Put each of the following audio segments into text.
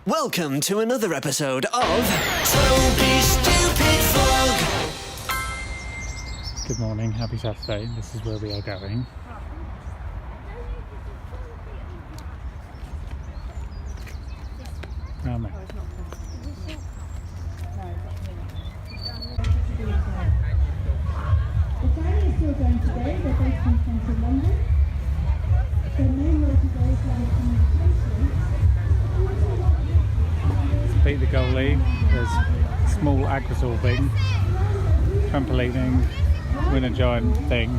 Welcome to another episode of Toby Stupid Vlog. Good morning, happy Saturday. This is where we are going. Round there. The ferry is still going today. They're based in central London. The main road today is communications. Beat the goalie. There's small aquasorbing, trampolining, win a giant thing.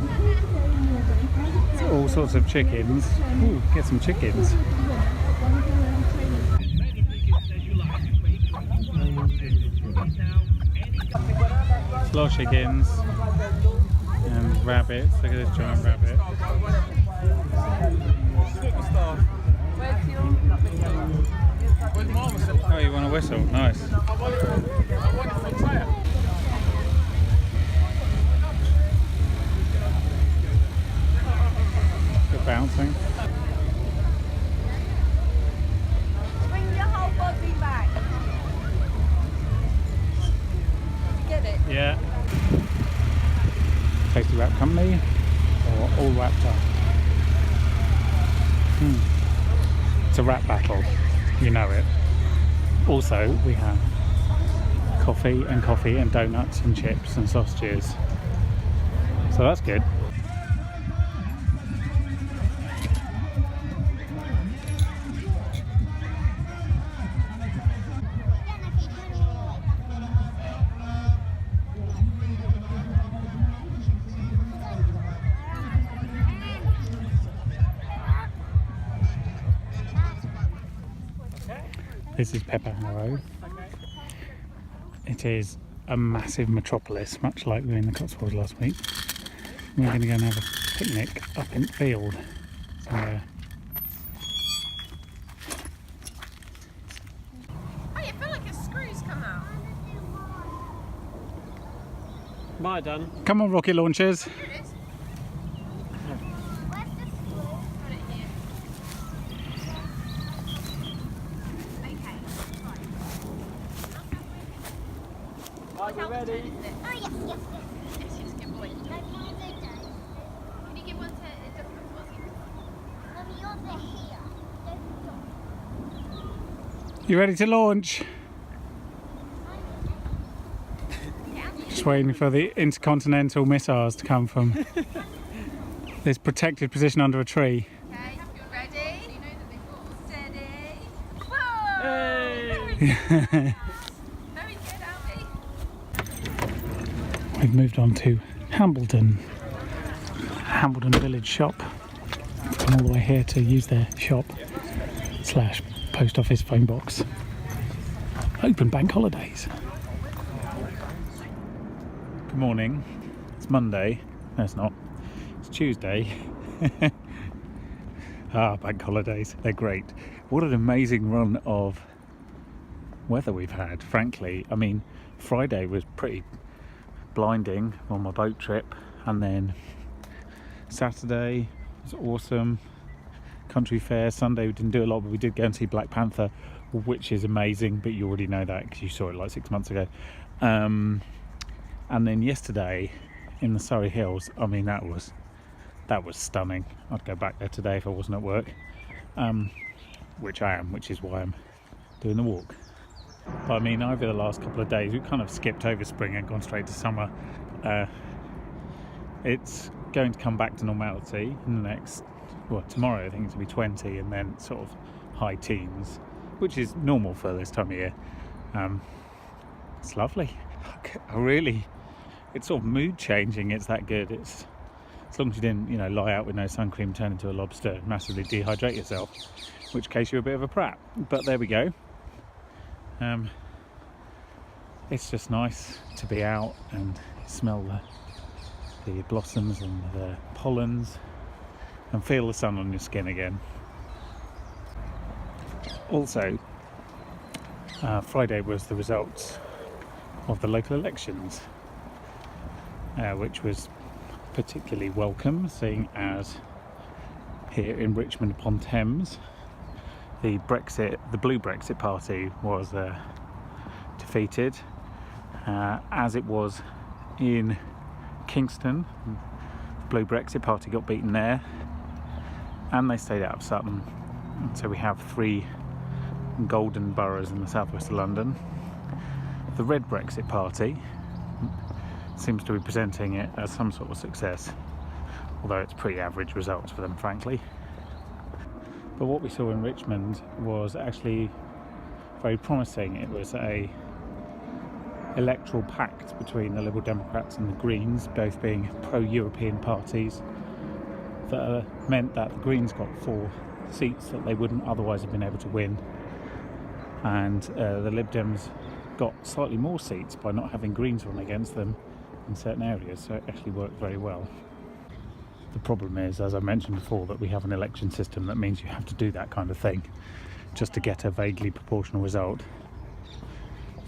All sorts of chickens. Ooh, get some chickens. A lot of chickens and rabbits. Look at this giant rabbit. Oh, you want a whistle? Nice. Good bouncing. Bring your whole body back. Get it? Yeah. Tasty Wrap Company or All Wrapped Up? It's a rap battle, you know it. Also, we have coffee and donuts and chips and sausages. So that's good. This is Pepper Harrow. It is a massive metropolis, much like we were in the Cotswolds last week. We're going to go and have a picnic up in the field somewhere. Oh, you feel like a screw's come out. My done. Come on, rocket launchers. Here it is. Where's the screw? Put it here. Okay. Right, we're ready. Oh, yes. Yes, yes, good boy. No, can you do those? Can you give one to Mummy, you're over here. Don't You ready to launch? Just waiting for the intercontinental missiles to come from this protected position under a tree. Okay, you ready? Steady. Whoa! Hey! Very good, Albie. We've moved on to Hambledon Village Shop. Come all the way here to use their shop / post office phone box. Open bank holidays. Good morning. It's Monday. No, it's not. It's Tuesday. Bank holidays. They're great. What an amazing run of weather we've had, frankly. I mean, Friday was pretty blinding on my boat trip, and then Saturday was awesome. Country fair. Sunday we didn't do a lot, but we did go and see Black Panther, which is amazing, but you already know that because you saw it like 6 months ago. And then yesterday in the Surrey Hills, I mean, that was stunning. I'd go back there today if I wasn't at work, which I am, which is why I'm doing the walk. But I mean, over the last couple of days, we've kind of skipped over spring and gone straight to summer. It's going to come back to normality in the next, tomorrow I think it's going to be 20, and then sort of high teens, which is normal for this time of year. It's lovely. It's sort of mood changing. It's that good. It's as long as you didn't, lie out with no sun cream, turn into a lobster, and massively dehydrate yourself, in which case you're a bit of a prat. But there we go. It's just nice to be out and smell the blossoms and the pollens and feel the sun on your skin again. Also, Friday was the results of the local elections, which was particularly welcome, seeing as here in Richmond upon Thames the Blue Brexit Party was defeated, as it was in Kingston. The Blue Brexit Party got beaten there, and they stayed out of Sutton. And so we have 3 golden boroughs in the southwest of London. The Red Brexit Party seems to be presenting it as some sort of success, although it's pretty average results for them, frankly. But what we saw in Richmond was actually very promising. It was a electoral pact between the Liberal Democrats and the Greens, both being pro-European parties, that meant that the Greens got 4 seats that they wouldn't otherwise have been able to win, and the Lib Dems got slightly more seats by not having Greens run against them in certain areas, so it actually worked very well. The problem is, as I mentioned before, that we have an election system that means you have to do that kind of thing just to get a vaguely proportional result.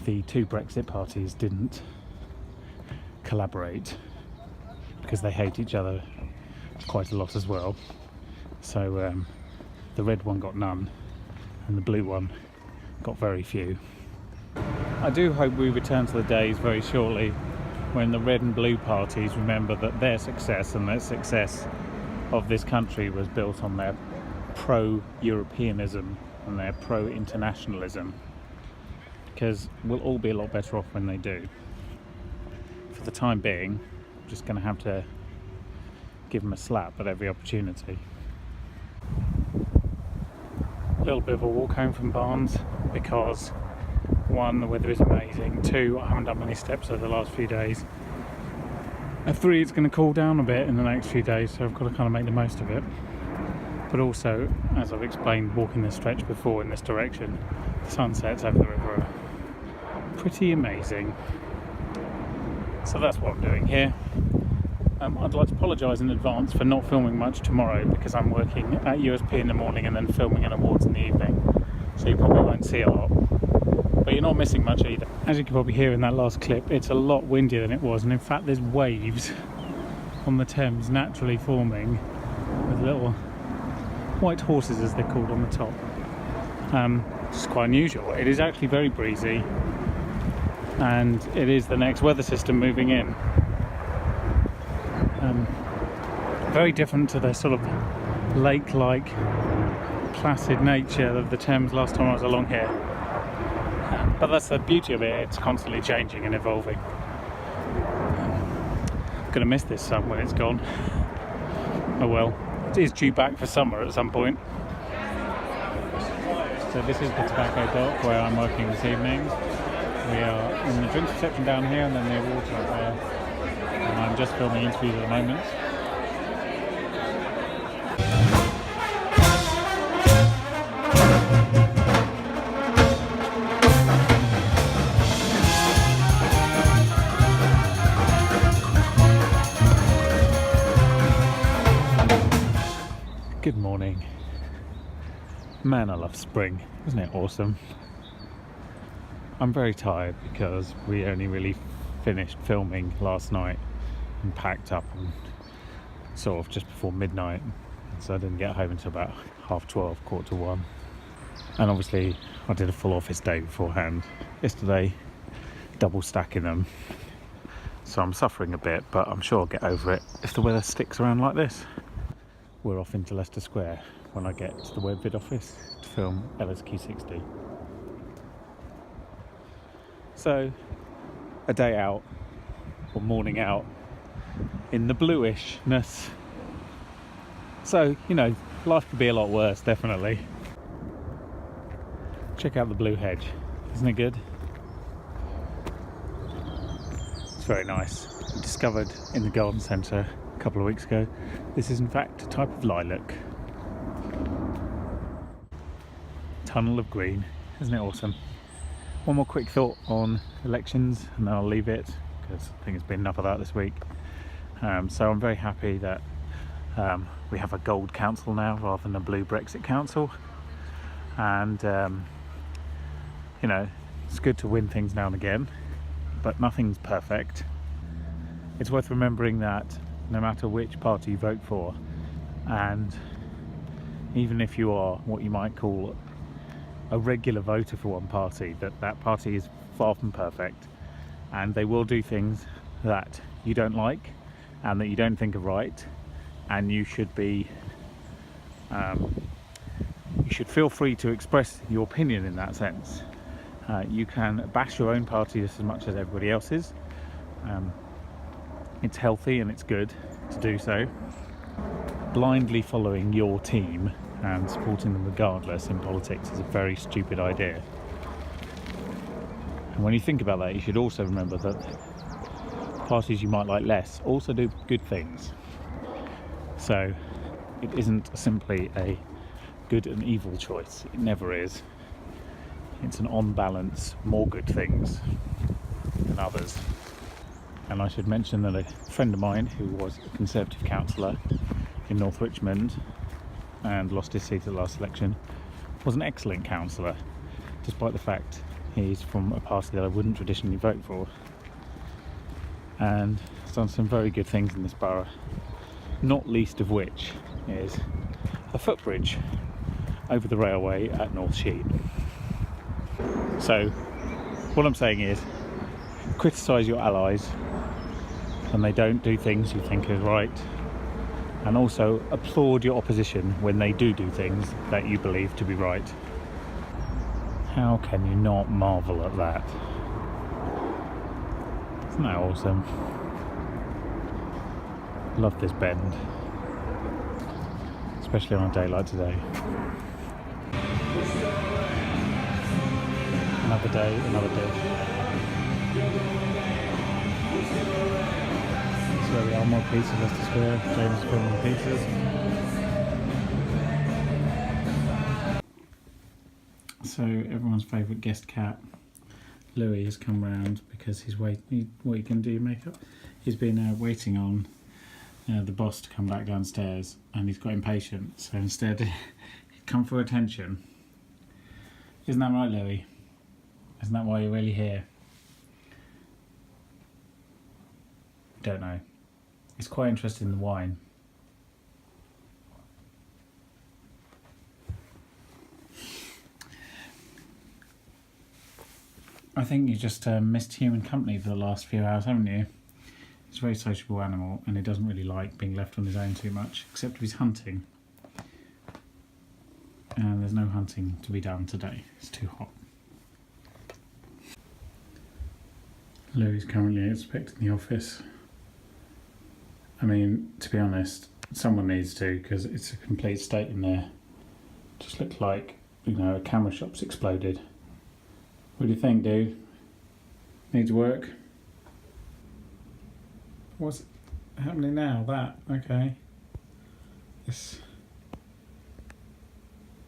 The 2 Brexit parties didn't collaborate because they hate each other quite a lot as well, so the red one got none and the blue one got very few. I do hope we return to the days very shortly when the red and blue parties remember that their success and the success of this country was built on their pro-Europeanism and their pro-internationalism, because we'll all be a lot better off when they do. For the time being, I'm just going to have to give them a slap at every opportunity. A little bit of a walk home from Barnes because 1, the weather is amazing, 2, I haven't done many steps over the last few days, and 3, it's going to cool down a bit in the next few days, so I've got to kind of make the most of it. But also, as I've explained walking this stretch before in this direction, the sunsets over the river are pretty amazing. So that's what I'm doing here. I'd like to apologise in advance for not filming much tomorrow because I'm working at USP in the morning and then filming an awards in the evening, so you probably won't see a lot. But you're not missing much either. As you can probably hear in that last clip, it's a lot windier than it was, and in fact there's waves on the Thames naturally forming with little white horses, as they're called, on the top. It's quite unusual. It is actually very breezy, and it is the next weather system moving in. Very different to the sort of lake-like placid nature of the Thames last time I was along here. But that's the beauty of it, it's constantly changing and evolving. I'm going to miss this sun when it's gone. Oh well, it is due back for summer at some point. So this is the tobacco dock where I'm working this evening. We are in the drinks reception down here and then the awards right there. And I'm just filming interviews at the moment. Good morning. Man, I love spring. Isn't it awesome? I'm very tired because we only really finished filming last night and packed up and sort of just before midnight, so I didn't get home until about 12:30, 1:45. And obviously I did a full office day beforehand yesterday, double stacking them, so I'm suffering a bit, but I'm sure I'll get over it if the weather sticks around like this. We're off into Leicester Square when I get to the WebVid office to film LSQ60. So, a day out, or morning out, in the bluishness. So, you know, life could be a lot worse, definitely. Check out the blue hedge, isn't it good? It's very nice. Discovered in the garden centre a couple of weeks ago. This is in fact a type of lilac. Tunnel of green, isn't it awesome? One more quick thought on elections and then I'll leave it because I think it's been enough of that this week. So I'm very happy that we have a gold council now rather than a blue Brexit council, and you know, it's good to win things now and again, but nothing's perfect. It's worth remembering that no matter which party you vote for, and even if you are what you might call a regular voter for one party, that party is far from perfect, and they will do things that you don't like and that you don't think are right, and you should be you should feel free to express your opinion in that sense. You can bash your own party just as much as everybody else's. It's healthy and it's good to do so. Blindly following your team and supporting them regardless in politics is a very stupid idea. And when you think about that, you should also remember that parties you might like less also do good things. So it isn't simply a good and evil choice. It never is. It's an on balance, more good things than others. And I should mention that a friend of mine who was a Conservative councillor in North Richmond and lost his seat at the last election was an excellent councillor, despite the fact he's from a party that I wouldn't traditionally vote for, and has done some very good things in this borough, not least of which is a footbridge over the railway at North Sheen. So what I'm saying is, criticise your allies when they don't do things you think is right, and also applaud your opposition when they do things that you believe to be right. How can you not marvel at that? Isn't that awesome? Love this bend, especially on a day like today. Another day, another dish. That's where we are, more pizzas, Leicester Square. James is filming pizzas. So everyone's favourite guest cat, Louis, has come round because he's waiting. What are you going to do, makeup? He's been waiting on the boss to come back downstairs, and he's got impatient. So instead, he'd come for attention. Isn't that right, Louis? Isn't that why you're really here? Don't know. He's quite interested in the wine. I think you just missed human company for the last few hours, haven't you? He's a very sociable animal, and he doesn't really like being left on his own too much, except if he's hunting. And there's no hunting to be done today. It's too hot. Louis currently expecting the office. I mean, to be honest, someone needs to, because it's a complete state in there. Just looks like, you know, a camera shop's exploded. What do you think, dude? Needs work? What's happening now? That, okay. It's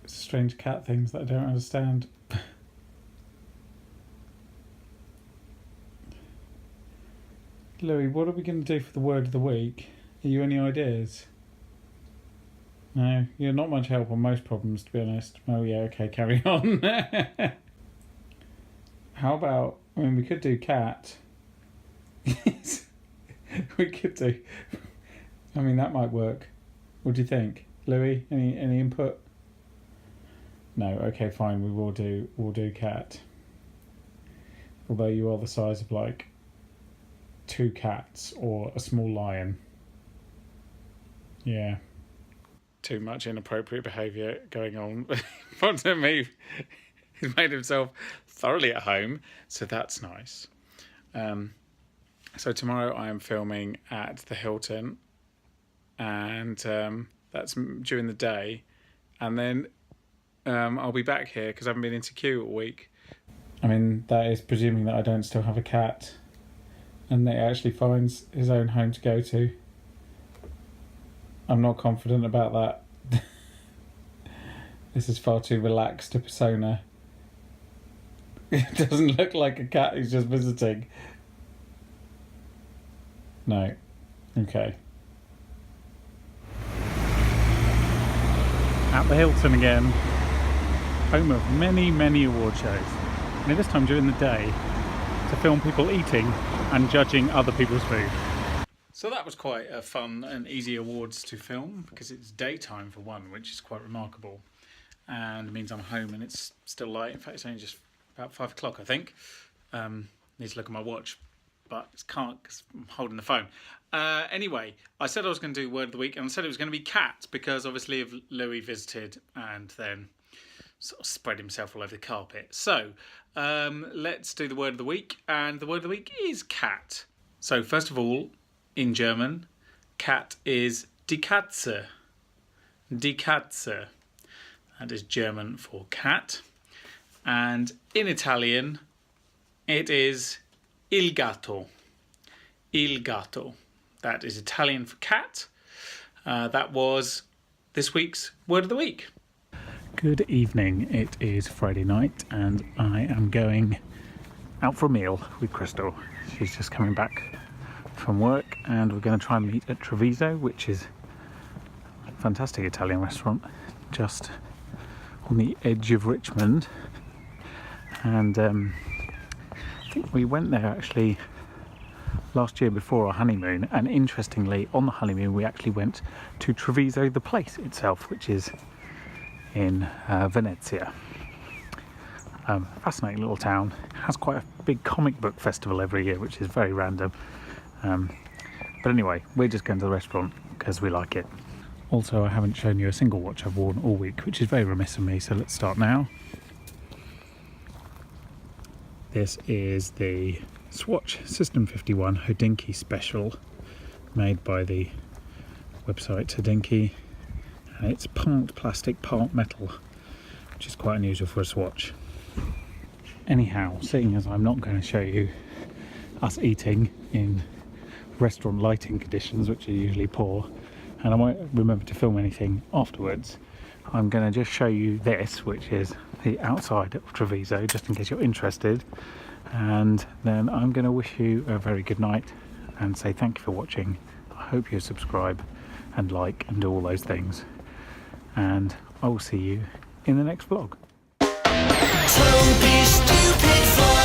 strange cat things that I don't understand. Louis, what are we going to do for the word of the week? Are you any ideas? No, you're not much help on most problems, to be honest. Oh yeah, okay, carry on. How about, I mean, we could do cat. We could do, I mean, that might work. What do you think? Louis, any input? No, okay, fine, we'll do cat. Although you are the size of like 2 cats or a small lion. Yeah. Too much inappropriate behaviour going on in front of me. He's made himself thoroughly at home, so that's nice. So tomorrow I am filming at the Hilton, and that's during the day, and then I'll be back here because I haven't been into Kew all week. I mean, that is presuming that I don't still have a cat and that he actually finds his own home to go to. I'm not confident about that. This is far too relaxed a persona. It doesn't look like a cat who's just visiting. No. Okay. At the Hilton again. Home of many, many award shows. Now this time during the day to film people eating and judging other people's food. So that was quite a fun and easy awards to film because it's daytime for one, which is quite remarkable. and it means I'm home and it's still light. In fact, it's only just about 5 o'clock, I think. Need to look at my watch, but I can't because I'm holding the phone. Anyway, I said I was going to do Word of the Week, and I said it was going to be cat because obviously if Louis visited and then sort of spread himself all over the carpet. So let's do the Word of the Week, and the Word of the Week is cat. So first of all, in German, cat is die Katze. Die Katze. That is German for cat. And in Italian, it is il gatto. Il gatto. That is Italian for cat. That was this week's Word of the Week. Good evening. It is Friday night and I am going out for a meal with Crystal. She's just coming back from work and we're going to try and meet at Treviso, which is a fantastic Italian restaurant just on the edge of Richmond. And I think we went there actually last year before our honeymoon, and interestingly on the honeymoon we actually went to Treviso, the place itself, which is in Venezia. Fascinating little town. It has quite a big comic book festival every year, which is very random. But anyway, we're just going to the restaurant because we like it. Also, I haven't shown you a single watch I've worn all week, which is very remiss of me, so let's start now. This is the Swatch System 51 Hodinkee Special, made by the website Hodinkee. And it's part plastic, part metal, which is quite unusual for a Swatch. Anyhow, seeing as I'm not going to show you us eating in restaurant lighting conditions, which are usually poor, and I won't remember to film anything afterwards, I'm going to just show you this, which is the outside of Treviso, just in case you're interested. And then I'm going to wish you a very good night and say thank you for watching. I hope you subscribe and like and do all those things. And I will see you in the next vlog. Toby Stupid Vlog.